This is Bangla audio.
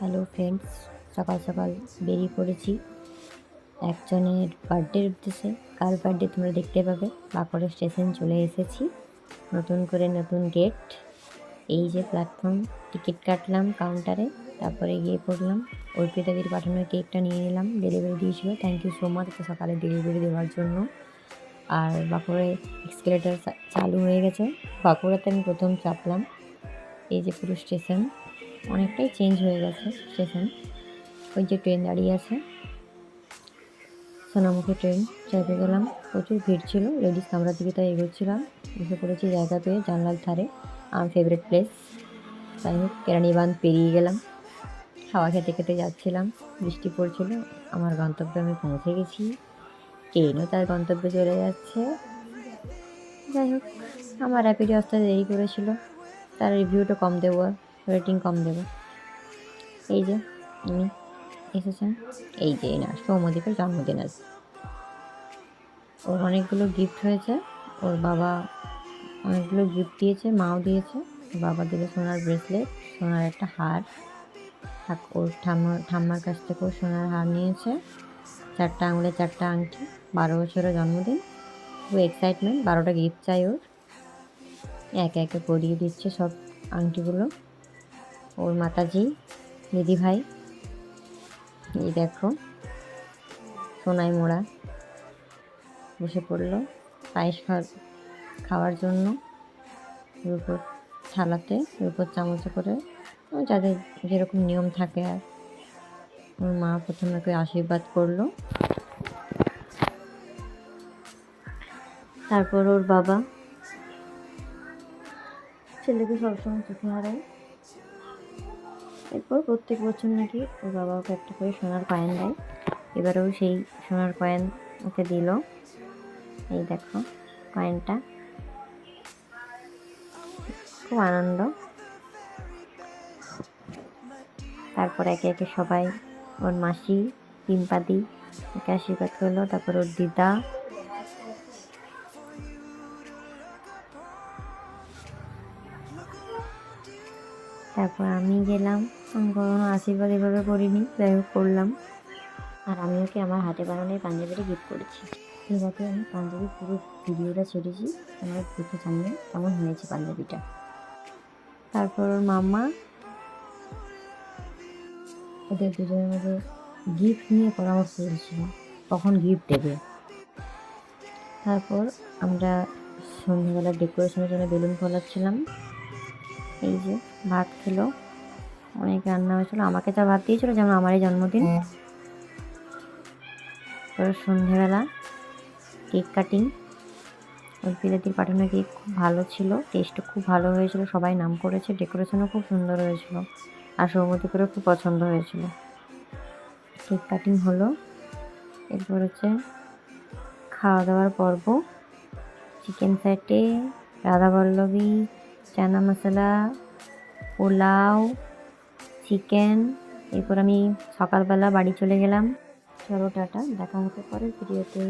হ্যালো ফ্রেন্ডস, সকাল সকাল বেরিয়ে পড়েছি একজনের বার্থডের উদ্দেশ্যে। কার বার্থডে তোমরা দেখতে পাবে। বাঁকুড়া স্টেশন চলে এসেছি, নতুন করে নতুন গেট। এই যে প্ল্যাটফর্ম, টিকিট কাটলাম কাউন্টারে, তারপরে গিয়ে পড়লাম। অর্পিতাদির পাঠানো কেকটা নিয়ে নিলাম, ডেলিভারি দিয়েছিল। থ্যাংক ইউ সো মাচ এত সকালে ডেলিভারি দেওয়ার জন্য। আর বাঁকুড়ায় এক্সকেলেটার চালু হয়ে গেছে। বাঁকুড়াতে আমি প্রথম চাপলাম। এই যে পুরো স্টেশন অনেকটাই চেঞ্জ হয়ে গেছে স্টেশন। ওই যে ট্রেন দাঁড়িয়ে আছে, সোনামুখী ট্রেন, চেপে গেলাম। প্রচুর ভিড় ছিল, লেডিস কামরার দিকে তাই এগোচ্ছিলাম। বসে পড়েছি জায়গা পেয়ে জানলার ধারে, আমার ফেভারিট প্লেস। যাই হোক, কেরানি বাঁধ পেরিয়ে গেলাম, হাওয়া খেতে খেতে যাচ্ছিলাম। বৃষ্টি পড়ছিল। আমার গন্তব্যে আমি পৌঁছে গেছি, ট্রেনও তার গন্তব্যে চলে যাচ্ছে। যাই হোক, আমার র্যাপিডে আসতে দেরি করেছিল, তার রিভিউটা কম দেবো, রেটিং কম দেবো। এই যে আমি এসেছেন, এই যে না সৌম্যদীপের জন্মদিন আছে। ওর অনেকগুলো গিফট হয়েছে, ওর বাবা অনেকগুলো গিফট দিয়েছে, মাও দিয়েছে। ওর বাবা দিল সোনার ব্রেসলেট, সোনার একটা হার। ওর ঠাম্মার কাছ থেকেও সোনার হার নিয়েছে, 4টা আঙুলে 4টা আংটি। 12 বছরের জন্মদিন, খুব এক্সাইটমেন্ট। 12টা গিফট চাই ওর। একে একে পরিয়ে দিচ্ছে সব আংটিগুলো ওর মাতাজি দিদি ভাই। এই দেখো, সোনায় মোড়া বসে পড়লো পায়েস খাওয়ার জন্য, রূপোর থালাতে, রূপোর চামচে করে, যাদের যেরকম নিয়ম থাকে। আর ওর মা প্রথমে ওকে আশীর্বাদ করলো, তারপর ওর বাবা। ছেলেকে সবসময় চোখে হারায়। এরপর প্রত্যেক বছর নাকি ওর বাবা ওকে একটা করে সোনার কয়েন দেয়। এবারেও সেই সোনার কয়েন ওকে দিল। এই দেখো কয়েনটা, খুব আনন্দ। তারপর একে একে সবাই, ওর মাসি পিম্পাদি ওকে আশীর্বাদ করলো, তারপর ওর দিদা, তারপর আমি গেলাম। আমি কখনো আশীর্বাদ এভাবে করিনি, যাই হোক করলাম। আর আমি ওকে আমার হাতে বানানো পাঞ্জাবিটা গিফট করেছি। এবারে আমি পাঞ্জাবির পুরো ভিডিওটা ছেড়েছি, তোমরা দেখে জানিয়ে কেমন হয়েছে পাঞ্জাবিটা। তারপর ওর মাম্মা ওদের দুজনের মধ্যে গিফট নিয়ে পরামর্শ চলছিল, কখন গিফট দেবে। তারপর আমরা সন্ধ্যাবেলার ডেকোরেশনের জন্য বেলুন ফোলাচ্ছিলাম। এই যে ভাত খেলো, অনেক রান্না হয়েছিল, আমাকে যা ভাত দিয়েছিল যেমন আমারই জন্মদিন। তারপর সন্ধ্যেবেলা কেক কাটিং। অর্পিতাদির পাঠানো কেক খুব ভালো ছিল, টেস্টও খুব ভালো হয়েছিল, সবাই নাম করেছে, ডেকোরেশনও খুব সুন্দর হয়েছিল, আর সৌমদীপেরও খুব পছন্দ হয়েছিল। কেক কাটিং হলো, এরপর হচ্ছে খাওয়া দাওয়ার পর্ব। Chicken ফ্যাটে, radhaballabhi, chana masala, pulao, chicken. এরপর আমি সকালবেলা বাড়ি চলে গেলাম। চলো টাটা, দেখা হতে পরের ভিডিওতে।